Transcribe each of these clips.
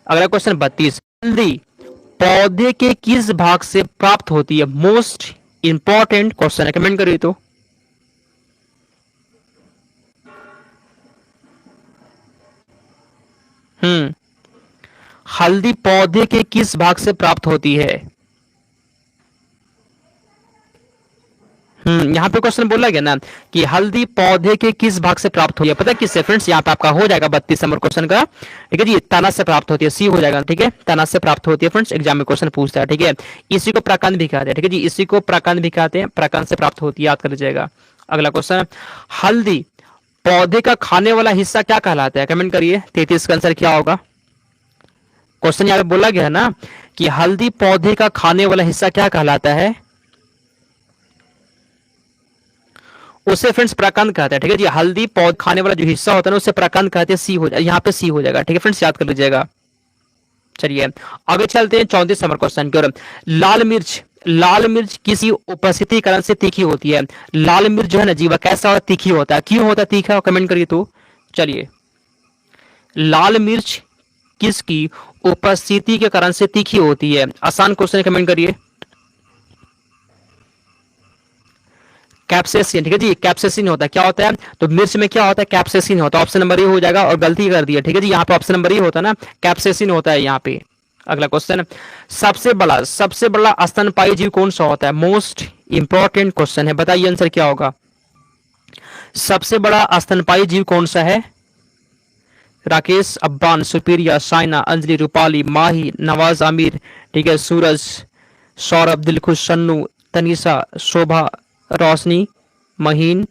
अगला क्वेश्चन 32, हल्दी पौधे के किस भाग से प्राप्त होती है? मोस्ट इंपॉर्टेंट क्वेश्चन है, कमेंट करिए तो। हल्दी पौधे के किस भाग से प्राप्त होती है? यहाँ पे क्वेश्चन बोला गया ना कि हल्दी पौधे के किस भाग से प्राप्त होती है, पता है किससे फ्रेंड्स? यहाँ पे आपका हो जाएगा 32 नंबर क्वेश्चन का, ठीक है जी, तना से प्राप्त होती है, सी हो जाएगा, ठीक है, तना से प्राप्त होती है फ्रेंड्स, एग्जाम में क्वेश्चन पूछता है, ठीक है। इसी को प्रकंद भी कहते हैं, ठीक है जी, इसी को प्रकंद भी कहते हैं, प्रकंद से प्राप्त होती है, याद कर लीजिएगा। अगला क्वेश्चन, हल्दी पौधे का खाने वाला हिस्सा क्या कहलाता है? कमेंट करिए 33 का आंसर क्या होगा। क्वेश्चन यहाँ पे बोला गया है ना कि हल्दी पौधे का खाने वाला हिस्सा क्या कहलाता है, उसे फ्रेंड्स प्रकंद कहते हैं, ठीक है जी। हल्दी पौध खाने वाला जो हिस्सा होता है ना उसे प्रकंद कहते हैं, सी हो जाएगा, यहाँ पे सी हो जाएगा, ठीक है फ्रेंड्स, याद कर लीजिएगा। चलिए आगे चलते हैं 34 नंबर क्वेश्चन की ओर। लाल मिर्च किसी उपस्थिति कारण से तीखी होती है। लाल मिर्च जो है ना जी वह कैसा और तीखी होता है, क्यों होता है तीखा, कमेंट करिए तो। चलिए, लाल मिर्च किसकी उपस्थिति के कारण से तीखी होती है? आसान क्वेश्चन, कमेंट करिए। कैप्सेसिन, ठीक है जी, कैप्सेसिन होता है, क्या होता है? तो मिर्च में क्या होता है? कैप्सेसिन होता है, ऑप्शन नंबर ए हो जाएगा, और गलती कर दी है, ठीक है जी, यहाँ पे ऑप्शन नंबर ए होता है ना, कैप्सेसिन होता है यहाँ पे। अगला क्वेश्चन, सबसे बड़ा स्तनपायी जीव कौन सा होता है? मोस्ट इंपॉर्टेंट क्वेश्चन है, बताइए आंसर क्या होगा। सबसे बड़ा स्तनपायी जीव कौन सा है? राकेश, अब्बान, सुपीरिया, साइना, अंजलि, रूपाली, माही, नवाज, आमिर, ठीक है, सूरज, सौरभ, दिलखुश, सन्नू, तनीषा, शोभा, रोशनी, महीन,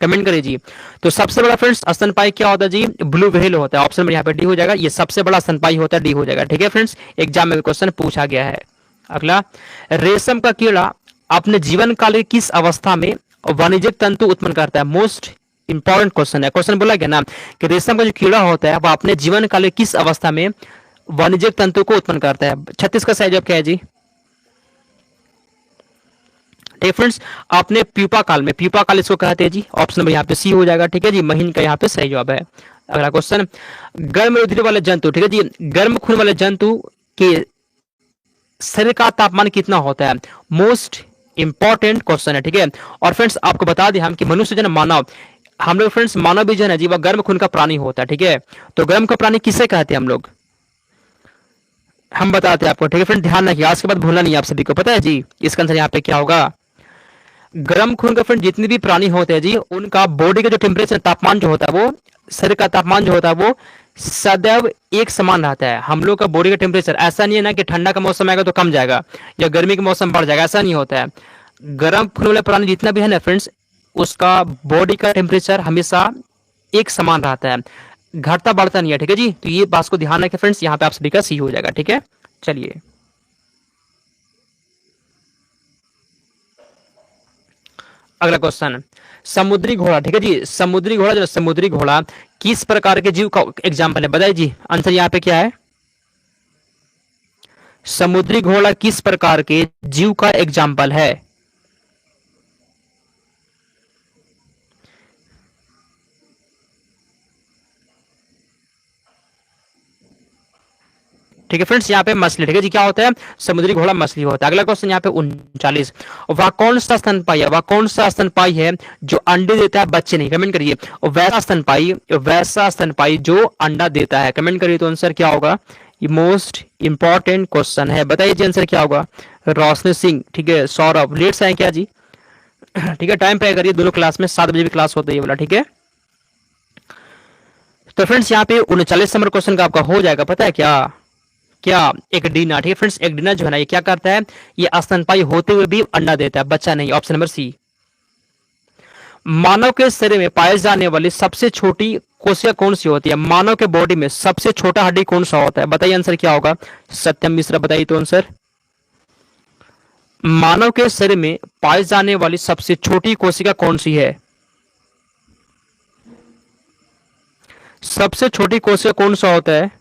कमेंट करिए जी। तो सबसे बड़ा फ्रेंड्स स्तनपायी क्या होता है जी? ब्लू व्हेल होता है, ऑप्शन नंबर यहाँ पे डी हो जाएगा, ये सबसे बड़ा स्तनपायी होता है, डी हो जाएगा, ठीक है फ्रेंड्स, एग्जाम में क्वेश्चन पूछा गया है। अगला, रेशम का कीड़ा अपने जीवन काल की किस अवस्था में वाणिज्यिक तंतु उत्पन्न करता है? मोस्ट इंपॉर्टेंट क्वेश्चन है, क्वेश्चन बोला गया ना कि रेशम का जो कीड़ा होता है वह अपने जीवन काल की किस अवस्था में वाणिज्यिक तंतु को उत्पन्न करता है? 36 का सही जवाब क्या है जी? ठीक फ्रेंड्स, आपने प्यूपा काल इसको कहते हैं जी, ऑप्शन नंबर यहाँ पे सी हो जाएगा, ठीक है जी, महीन का यहाँ पे सही जवाब है। अगला क्वेश्चन, गर्म रुधिर वाले जंतु, ठीक है जी, गर्म खून वाले जंतु के शरीर का तापमान कितना होता है? मोस्ट इंपॉर्टेंट क्वेश्चन है, ठीक है। और फ्रेंड्स आपको बता दें हम कि मनुष्य जन मानव, हम लोग फ्रेंड्स मानव भी जो है जी वह गर्म खून का प्राणी होता है, ठीक है। तो गर्म का प्राणी किसे कहते हैं हम लोग? हम बताते हैं आपको, ठीक है फ्रेंड, ध्यान रखिए, आज के बाद भूलना नहीं आप सभी को, पता है जी इसका आंसर यहाँ पे क्या होगा। गर्म खून का फ्रेंड जितने भी प्राणी होते हैं जी उनका बॉडी का जो टेम्परेचर तापमान जो होता है वो, शरीर का तापमान जो होता है वो सदैव एक समान रहता है। हम लोग का बॉडी का टेम्परेचर ऐसा नहीं है ना कि ठंडा का मौसम आएगा तो कम जाएगा या गर्मी का मौसम बढ़ जाएगा, ऐसा नहीं होता है। गर्म खून वाले प्राणी जितना भी है ना फ्रेंड्स, उसका बॉडी का टेम्परेचर हमेशा एक समान रहता है, घटता बढ़ता नहीं है, ठीक है जी। तो ये बात को ध्यान रखें फ्रेंड्स, यहाँ पे आप सभी का सी हो जाएगा, ठीक है। चलिए अगला क्वेश्चन, समुद्री घोड़ा, ठीक है जी, समुद्री घोड़ा जो समुद्री घोड़ा किस प्रकार के जीव का एग्जाम्पल है? बताइए जी, आंसर यहाँ पे क्या है? समुद्री घोड़ा किस प्रकार के जीव का एग्जाम्पल है? ठीक है फ्रेंड्स, यहाँ पे मछली, ठीक है जी, क्या होता है? समुद्री घोड़ा मछली होता है। अगला क्वेश्चन यहाँ पे 39, वह कौन सा स्तनपाई है, वह कौन सा स्तनपाई है जो अंडे देता है बच्चे नहीं? कमेंट करिए। वैसा स्तनपाई जो अंडा देता है, कमेंट करिए तो आंसर क्या होगा। ये मोस्ट इंपॉर्टेंट क्वेश्चन है, बताइए जी आंसर क्या होगा। रोशनी सिंह, ठीक है, सौरभ, लेट से आए क्या जी? ठीक है, टाइम पे करिए, दोनों क्लास में 7 बजे भी क्लास होता है ये वाला, ठीक है। तो फ्रेंड्स यहाँ पे 39 नंबर क्वेश्चन का आपका हो जाएगा, पता है क्या? क्या? एक डीना, ठीक है फ्रेंड्स, एक डीना जो है ना ये क्या करता है? ये स्तनपाई होते हुए भी अंडा देता है, बच्चा नहीं, ऑप्शन नंबर सी। मानव के शरीर में पाए जाने वाली सबसे छोटी कोशिका कौन सी होती है? मानव के बॉडी में सबसे छोटा हड्डी कौन सा होता है? बताइए आंसर क्या होगा। सत्यम मिश्रा, बताइए तो आंसर। मानव के शरीर में पाई जाने वाली सबसे छोटी कोशिका कौन सी है? सबसे छोटी कोशिका कौन सा होता है?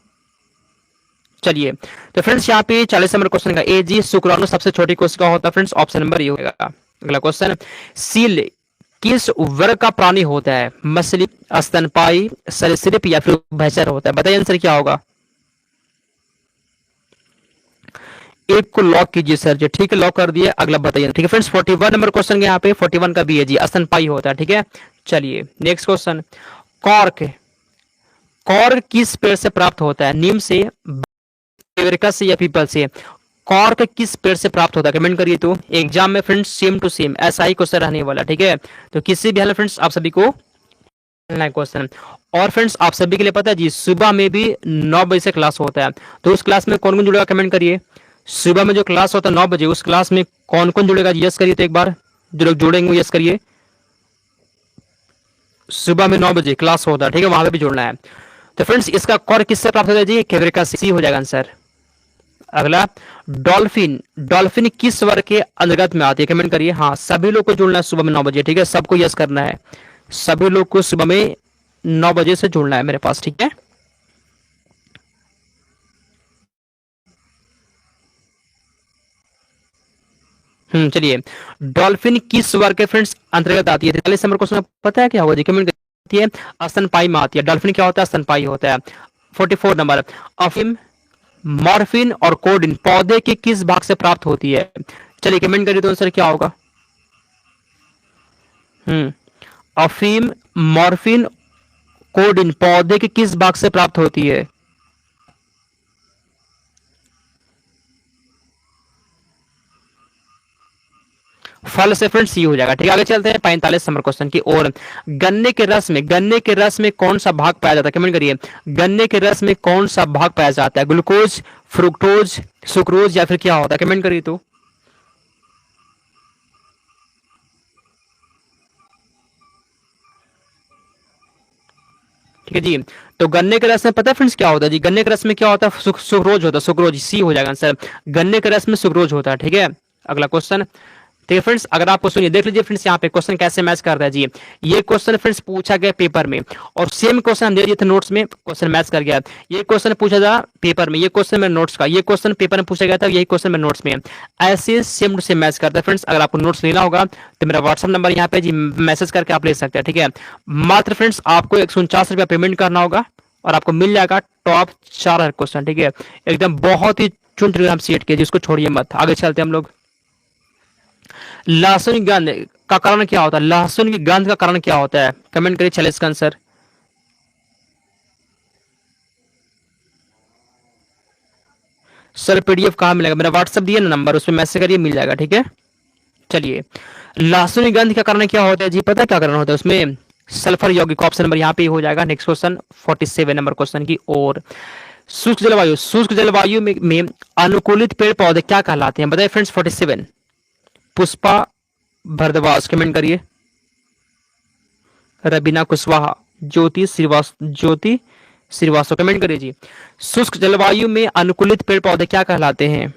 चलिए, तो फ्रेंड्स यहाँ पे 40 नंबर क्वेश्चन का ए जी, शुक्राणु सबसे छोटी कोशिका होता है फ्रेंड्स, ऑप्शन नंबर ए होगा। अगला क्वेश्चन, सील किस वर्ग का प्राणी होता है? मछली, स्तनपाई, सरीसृप या फिर भैंसर होता है? बताइए आंसर क्या होगा। एक को लॉक कीजिए सर जी, ठीक है, लॉक कर दिए, अगला बताइए। ठीक है फ्रेंड्स, 41 नंबर क्वेश्चन के यहाँ पे 41 का बी है जी, स्तनपायी होता है। ठीक है, चलिए नेक्स्ट क्वेश्चन। कॉर्क, कॉर्क किस पेड़ से प्राप्त होता है? नीम से, एवरेकस से, या पीपल से? कॉर्क किस पेड़ से प्राप्त होता है, कमेंट करिए। तो एग्जाम में फ्रेंड्स सेम टू सेम ऐसा ही क्वेश्चन रहने वाला। ठीक है, तो किसी भी हाल में फ्रेंड्स आप सभी को क्वेश्चन। और फ्रेंड्स आप सभी के लिए पता है जी, सुबह में भी 9 बजे से क्लास होता है, तो उस क्लास में कौन कौन जुड़ेगा कमेंट करिए। सुबह में जो क्लास होता है 9 बजे, उस क्लास में कौन कौन जुड़ेगा, यस करिए। तो एक बार जो लोग जुड़ेंगे यस करिए। सुबह में 9 बजे क्लास होता है, ठीक है, वहां पे भी जुड़ना है। तो फ्रेंड्स इसका कॉर किससे प्राप्त होता है जी? कैवरिका सी हो जाएगा आंसर। अगला, डॉल्फिन, डॉल्फिन किस वर्ग के अंतर्गत में आती है, कमेंट करिए। हाँ, सभी लोग को जुड़ना है सुबह में 9 बजे। ठीक है, सबको यस करना है, सभी लोग को सुबह में 9 बजे से जुड़ना है मेरे पास। ठीक है, चलिए, डॉल्फिन किस वर्ग के फ्रेंड्स अंतर्गत आती है? 43 नंबर क्वेश्चन पता है क्या होगा जी, कमेंट करिए। स्तनपायी में आती है। डॉल्फिन क्या होता है? स्तनपायी होता है। 44 नंबर, अफीम, मॉर्फिन और कोडिन पौधे के किस भाग से प्राप्त होती है? चलिए कमेंट करिए तो आंसर क्या होगा। अफीम, मॉर्फिन, कोडिन पौधे के किस भाग से प्राप्त होती है? फल से फ्रेंड्स सी हो जाएगा। ठीक है, आगे चलते हैं 45 नंबर क्वेश्चन की ओर। गन्ने के रस में, गन्ने के रस में कौन सा भाग पाया जाता है, कमेंट करिए। गन्ने के रस में कौन सा भाग पाया जाता है? ग्लूकोज, फ्रुक्टोज, सुक्रोज, या फिर क्या होता है, कमेंट करिए। तो ठीक है जी, तो गन्ने के रस में पता है फ्रेंड्स क्या होता है जी? गन्ने के रस में क्या होता है? सुक्रोज होता है, सुक्रोज सी हो जाएगा आंसर। गन्ने के रस में सुक्रोज होता है। ठीक है, अगला क्वेश्चन। तो फ्रेंड्स अगर आपको सुनिए, देख लीजिए फ्रेंड्स यहाँ पे क्वेश्चन कैसे मैच कर रहा है जी। ये क्वेश्चन फ्रेंड्स पूछा गया पेपर में, और सेम क्वेश्चन हम दे दिए थे नोट्स में, क्वेश्चन मैच कर गया। ये क्वेश्चन पूछा था पेपर में, ये क्वेश्चन मेरे नोट्स का, ये क्वेश्चन पेपर में पूछा गया था, यही क्वेश्चन मेरे नोट्स में। ऐसे सेम टू सेम मैच करता है फ्रेंड्स। अगर आपको नोट्स लेना होगा तो मेरा व्हाट्सअप नंबर यहाँ पे जी मैसेज करके आप ले सकते हैं। ठीक है, मात्र फ्रेंड्स आपको 149 रुपया पेमेंट करना होगा और आपको मिल जाएगा टॉप 4 क्वेश्चन। ठीक है, एकदम बहुत ही चुन चुन हम सीट के, जिसको छोड़िए मत। आगे चलते हम लोग। लहसुन की गंध का कारण क्या होता है? लहसुन की गंध का कारण क्या होता है, कमेंट करिए। चलिए इसका आंसर। सर पीडीएफ कहाँ मिलेगा? मेरा व्हाट्सएप दिए ना नंबर, उसमें मैसेज करिए, मिल जाएगा। ठीक है, चलिए, लहसुन की गंध का कारण क्या होता है जी? पता क्या कारण होता है उसमें? सल्फर यौगिक। ऑप्शन नंबर यहाँ पे हो जाएगा। नेक्स्ट क्वेश्चन 47 नंबर क्वेश्चन की ओर। शुष्क जलवायु, शुष्क जलवायु में अनुकूलित पेड़ पौधे क्या कहलाते हैं, बताइए फ्रेंड्स। 47, पुष्पा भरद्वाज, कमेंट करिए। रबीना कुशवाहा, ज्योति श्रीवास्तव, कमेंट करिए जी। शुष्क जलवायु में अनुकूलित पेड़ पौधे क्या कहलाते हैं?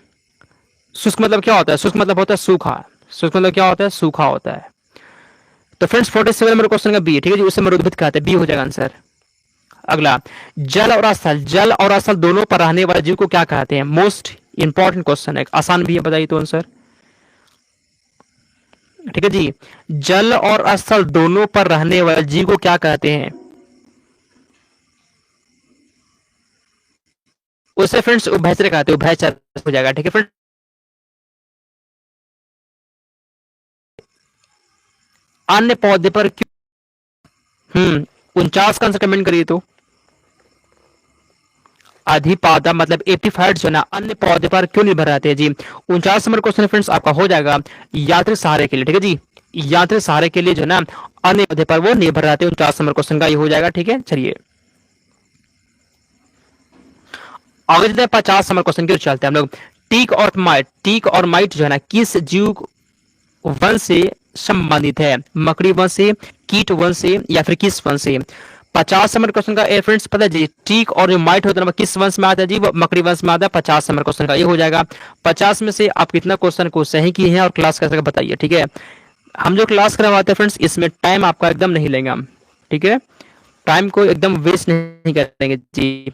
शुष्क मतलब क्या होता है? शुष्क मतलब होता है सूखा। शुष्क मतलब क्या होता है? सूखा होता है। तो फ्रेंड्स 47 नंबर क्वेश्चन का बी, ठीक है जी, उसे मरुद्भिद कहते हैं, बी हो जाएगा आंसर। अगला, जल और स्थल, जल और स्थल दोनों पर रहने वाले जीव को क्या कहते हैं? मोस्ट इंपॉर्टेंट क्वेश्चन है, आसान भी है, बताइए तो आंसर। ठीक है जी, जल और स्थल दोनों पर रहने वाले जीव को क्या कहते हैं? उसे फ्रेंड्स उभयचर कहते हैं, उभयचर हो जाएगा। ठीक है फ्रेंड्स, अन्य पौधे पर क्यों 49 का आंसर कमेंट करिए तो। अधिपादा मतलब एपिफाइड जो ना अन्य पौधे पर क्यों निर्भर रहते हैं जी? 49 नंबर क्वेश्चन फ्रेंड्स आपका हो जाएगा यांत्रिक सहारे के लिए। ठीक है जी, यांत्रिक सहारे के लिए जो ना अन्य पौधे पर वो निर्भर रहते हैं। 49 नंबर क्वेश्चन का ये हो जाएगा। ठीक है, चलिए आगे चलते हैं 50 नंबर क्वेश्चन की ओर चलते हैं हम लोग। टीक और माइट, टीक और माइट जो है ना किस जीव वंश से संबंधित है? मकड़ी वंश से, कीट वंश से, या फिर किस वंश से? 50 नंबर क्वेश्चन का ए फ्रेंड्स पता है जी, टीक और जो माइट होता है किस वंश में आता है जी? वो मकड़ी वंश में आता है। 50 नंबर क्वेश्चन का ये हो जाएगा। 50 में से आप कितना क्वेश्चन को सही किए हैं और क्लास कैसे बताइए। ठीक है, हम जो क्लास करवाते हैं फ्रेंड्स इसमें टाइम आपका एकदम नहीं लेंगे हम। ठीक है, टाइम को एकदम वेस्ट नहीं करेंगे जी।